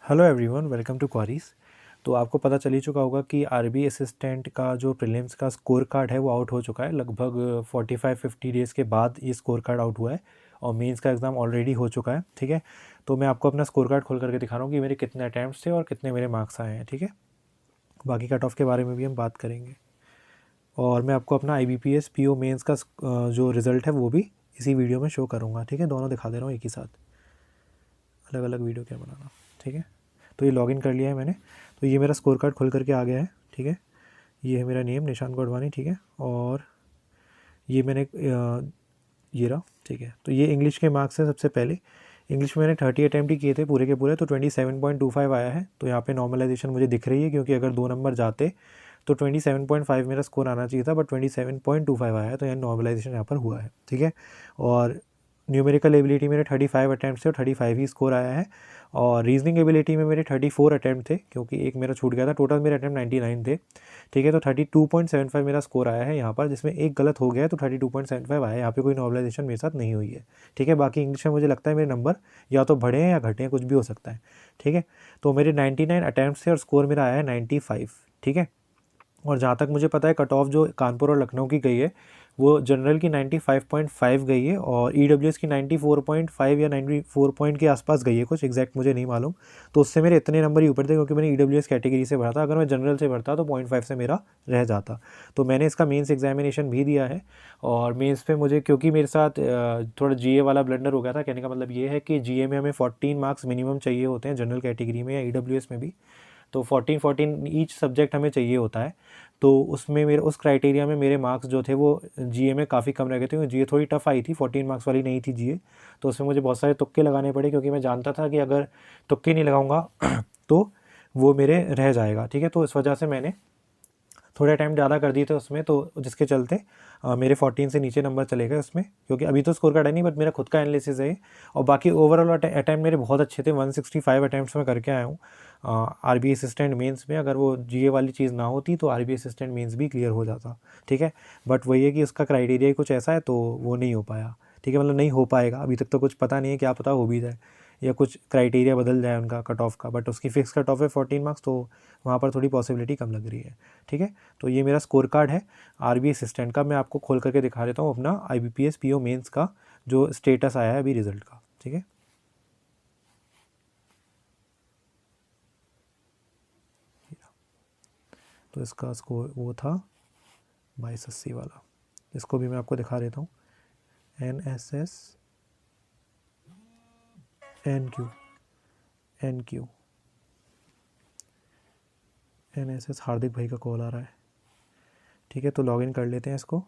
Hello everyone, welcome to queries. तो आपको पता चल ही चुका होगा कि आरबी असिस्टेंट का जो प्रीलिम्स का स्कोर कार्ड है वो आउट हो चुका है। लगभग 45-50 डेज़ के बाद ये स्कोर कार्ड आउट हुआ है और मेंस का एग्ज़ाम ऑलरेडी हो चुका है। ठीक है, तो मैं आपको अपना स्कोर कार्ड खोल करके दिखा रहा हूँ कि मेरे कितने अटैम्प्ट्स थे और कितने मेरे मार्क्स आए हैं। ठीक है, बाकी कट ऑफ के बारे में भी हम बात करेंगे और मैं आपको अपना IBPS PO मेंस का जो रिज़ल्ट है वो भी इसी वीडियो में शो करूँगा। ठीक है, दोनों दिखा दे रहा हूँ एक ही साथ, अलग अलग वीडियो क्या बनाना। ठीक है, तो ये लॉगिन कर लिया है मैंने। तो ये मेरा स्कोर कार्ड खुल करके आ गया है। ठीक है, ये है मेरा नेम निशान गोडवानी। ठीक है, और ये मैंने ये रहा। ठीक है, तो ये इंग्लिश के मार्क्स हैं। सबसे पहले इंग्लिश में मैंने 30 अटैम्प्ट ही किए थे पूरे के पूरे, तो 27.25 आया है। तो यहाँ पे नॉर्मलाइजेशन मुझे दिख रही है, क्योंकि अगर 2 नंबर जाते तो 27.5 मेरा स्कोर आना चाहिए था, बट 27.25 आया है, तो यहाँ नॉर्मलाइजेशन यहाँ पर हुआ है। ठीक है, और न्यूमेरिकल एबिलिटी मेरे 35 अटैम्प्ट से और 35 ही स्कोर आया है। और रीजनिंग एबिलिटी में मेरे 34 अटैम्प्ट थे, क्योंकि एक मेरा छूट गया था। टोटल मेरे अटैम्प्ट 99 थे। ठीक है, तो 32.75 मेरा स्कोर आया है यहाँ पर, जिसमें एक गलत हो गया है, तो 32.75 आया है। यहाँ पे कोई नॉर्मलाइजेशन मेरे साथ नहीं हुई है। ठीक है, बाकी इंग्लिश में मुझे लगता है मेरे नंबर या तो बढ़े हैं या घटे हैं, कुछ भी हो सकता है। ठीक है, तो मेरे 99 अटैम्प्ट से और स्कोर मेरा आया है 95। ठीक है, और जहाँ तक मुझे पता है कट ऑफ जो कानपुर और लखनऊ की गई है वो जनरल की 95.5 गई है और EWS की 94.5 या 94 पॉइंट के आसपास गई है, कुछ एग्जैक्ट मुझे नहीं मालूम। तो उससे मेरे इतने नंबर ही ऊपर थे, क्योंकि मैंने EWS कैटेगरी से भरा था। अगर मैं जनरल से भरता तो 0.5 से मेरा रह जाता। तो मैंने इसका मेंस एग्जामिनेशन भी दिया है और मेंस पे मुझे, क्योंकि मेरे साथ थोड़ा GA वाला ब्लंडर हो गया था। कहने का मतलब ये है कि GA में हमें 14 मार्क्स मिनिमम चाहिए होते हैं, जनरल कैटेगरी में या EWS में भी। तो 14 ईच सब्जेक्ट हमें चाहिए होता है। तो उसमें मेरे उस क्राइटेरिया में मेरे मार्क्स जो थे वो GA में काफ़ी कम रह गए थे, क्योंकि GA थोड़ी टफ आई थी, 14 मार्क्स वाली नहीं थी GA। तो उसमें मुझे बहुत सारे तुक्के लगाने पड़े, क्योंकि मैं जानता था कि अगर तुक्के नहीं लगाऊंगा तो वो मेरे रह जाएगा। ठीक है, तो इस वजह से मैंने थोड़ा टाइम ज़्यादा कर दिए थे उसमें, तो जिसके चलते मेरे 14 से नीचे नंबर चले गए उसमें, क्योंकि अभी तो स्कोर कार्ड है नहीं, बट मेरा खुद का एनालिसिस है। और बाकी ओवरऑल अटैम्प्ट मेरे बहुत अच्छे थे। 165 अटैम्प्ट्स में करके आया हूँ RBI असिस्टेंट मेंस में। अगर वो GA वाली चीज़ ना होती तो RBI असिस्टेंट मेंस भी क्लियर हो जाता। ठीक है, बट वही है कि उसका क्राइटेरिया ही कुछ ऐसा है, तो वो नहीं हो पाया। ठीक है, मतलब नहीं हो पाएगा, अभी तक तो कुछ पता नहीं है, क्या पता हो भी जाए या कुछ क्राइटेरिया बदल जाए उनका कट ऑफ का। बट उसकी फिक्स कट ऑफ है 14 मार्क्स, तो वहाँ पर थोड़ी पॉसिबिलिटी कम लग रही है। ठीक है, तो ये मेरा स्कोर कार्ड है RBI असिस्टेंट का। मैं आपको खोल करके दिखा देता हूँ अपना IBPS PO मेंस का जो स्टेटस आया है अभी रिजल्ट का। ठीक है, तो इसका स्कोर वो था 2280 वाला। इसको भी मैं आपको दिखा देता हूँ। NSS NSS हार्दिक भाई का कॉल आ रहा है। ठीक है, तो लॉगिन कर लेते हैं इसको।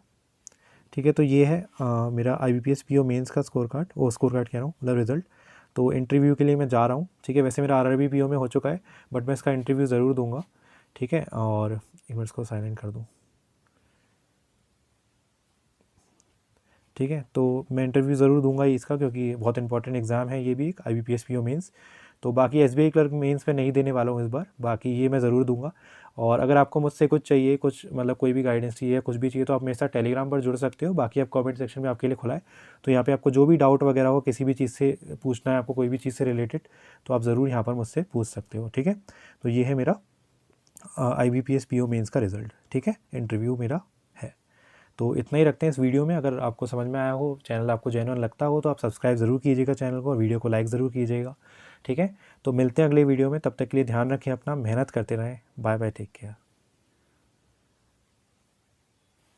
ठीक है, तो ये है मेरा IBPS PO मेंस का स्कोर कार्ड, वो स्कोर कार्ड कह रहा हूँ, मतलब रिज़ल्ट। तो इंटरव्यू के लिए मैं जा रहा हूँ। ठीक है, वैसे मेरा RRB PO में हो चुका है, बट मैं इसका इंटरव्यू ज़रूर दूंगा। ठीक है, और एक मिनट इसको साइलेंट कर दूँ। ठीक है, तो मैं इंटरव्यू ज़रूर दूंगा ही इसका, क्योंकि बहुत इंपॉर्टेंट एग्ज़ाम है ये भी एक IBPS PO मेंस। तो बाकी SBI क्लर्क मेंस में नहीं देने वाला हूँ इस बार, बाकी ये मैं ज़रूर दूंगा। और अगर आपको मुझसे कुछ चाहिए, कुछ मतलब कोई भी गाइडेंस चाहिए, कुछ भी चाहिए, तो आप मेरे साथ टेलीग्राम पर जुड़ सकते हो। बाकी आप कमेंट सेक्शन में आपके लिए खुला है, तो यहाँ पे आपको जो भी डाउट वगैरह हो, किसी भी चीज़ से पूछना है आपको, कोई भी चीज़ से रिलेटेड, तो आप ज़रूर यहाँ पर मुझसे पूछ सकते हो। ठीक है, तो ये है मेरा IBPS PO मेंस का रिज़ल्ट। ठीक है, इंटरव्यू मेरा है। तो इतना ही रखते हैं इस वीडियो में। अगर आपको समझ में आया हो, चैनल आपको जेन्युइन लगता हो, तो आप सब्सक्राइब ज़रूर कीजिएगा चैनल को और वीडियो को लाइक ज़रूर कीजिएगा। ठीक है, तो मिलते हैं अगले वीडियो में। तब तक के लिए ध्यान रखें अपना, मेहनत करते रहें। Bye bye, take care.